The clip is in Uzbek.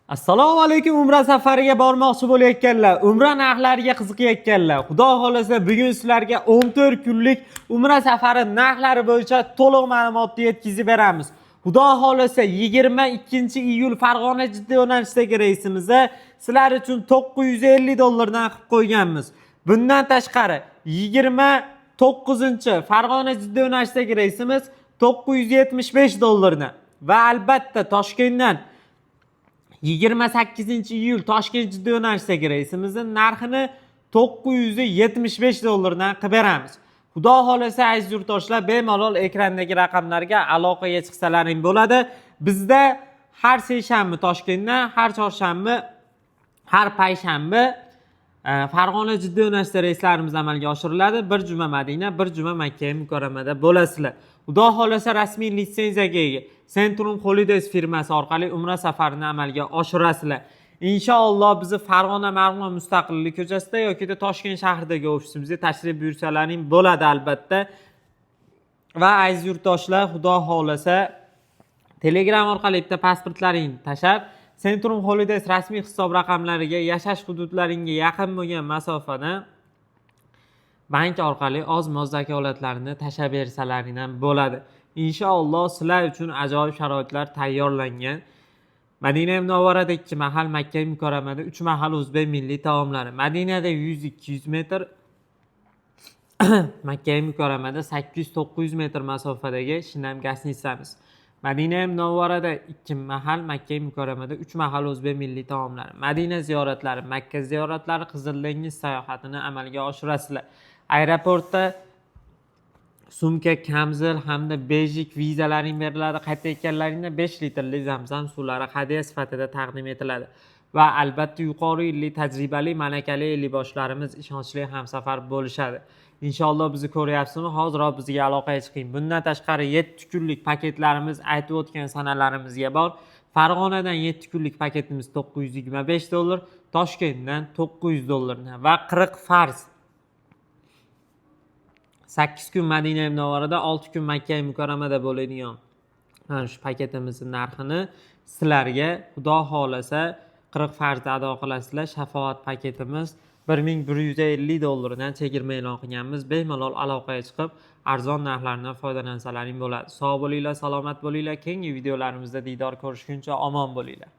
Assalomu alaykum. Umra safariga bormoqchi bo'layotganlar, umra narxlariga qiziqayotganlar. Xudo xolasa bugun sizlarga 14 kunlik umra safari narxlari bo'yicha to'liq ma'lumotni yetkazib beramiz. Xudo xolasa 22-iyul Farg'ona Jidda yo'nalishidagi reysimizni sizlar uchun $950 dan qilib qo'yganmiz. Bundan tashqari 29 Farg'ona Jidda yo'nalishidagi reysimiz $975 dan va albatta Toshkentdan 28-iyul Toshkent Jidda yo'nalishidagi reysimizning narxini $975 dan qilib beramiz. Xudo xolasa aziz yurtdoshlar, bemalol ekrandagi raqamlarga aloqaga chiqsalaring bo'ladi. Bizda har seshanba Toshkentdan, har chorshanba, har payshanba Farg'ona Jidda yo'nalishida reyslarimiz amalga oshiriladi. Bir juma Madina, bir juma Makka Mukarramada bo'lasizlar. Xudo xolasa rasmiy litsenziyaga ega Centrum Holidays firmasi orqali umra safarini amalga oshirasizlar. Inshaalloh bizni Farg'ona Marg'ilon Mustaqillik ko'chasida yoki Toshkent shahridagi ofisimizga tashrif buyursalaring bo'ladi albatta. Va aziz yurtdoshlar, xudo xolasa Telegram orqali bitta pasportlaringni tashab, Centrum Holidays rasmiy hisob raqamlariga yashash hududlaringga yaqin bo'lgan masofadan bank orqali oz-moz zakolatlarini tashab bersalaring ham bo'ladi. Inshaalloh sizlar uchun ajoyib sharoitlar tayyorlangan. Madina Munavvarada 2 mahal, Makka Mukarramada 3 mahal o'zbek milliy taomlari. Madinada 100-200 metr, Makka Mukarramada 800-900 metr masofadagi Shinam gasnitsamiz. Madina Munavvarada 2 mahal, Makka Mukarramada 3 mahal o'zbek milliy taomlari. Madina ziyoratlari, Makka ziyoratlari, Qizil dengiz sayohatini amalga oshirasizlar. Aeroportda sumka, kamzil hamda bejik vizalaring beriladi. Qaytayotganlaringda 5 litrli Zamzam suvlari hadya sifatida taqdim etiladi. Va albatta yuqori yilli tajribali, malakali ellikboshlarimiz ishonchli hamsafar bo'lishadi. Inshaalloh bizni ko'ryapsizmi? Hoziroq bizga aloqaga chiqing. Bundan tashqari 7 kunlik paketlarimiz aytib o'tgan sanalarimizga bor. Farg'onadan 7 kunlik paketimiz $925, Toshkentdan $900 va 40 farz 8 kun Madina Munavvarada, 6 kun Makka Mukarramada bo'ladigan mana shu paketimizning narxini sizlarga xudo xolasa 40 farzda ado qilasizlar. Shafoat paketimiz $1150 dan chegirma e'lon qilganmiz. Bemalol aloqaga chiqib arzon narxlardan foydalansalaring bo'ladi. Sog' bo'linglar, salomat bo'linglar. Keyingi videolarimizda diydor ko'rishguncha omon bo'linglar.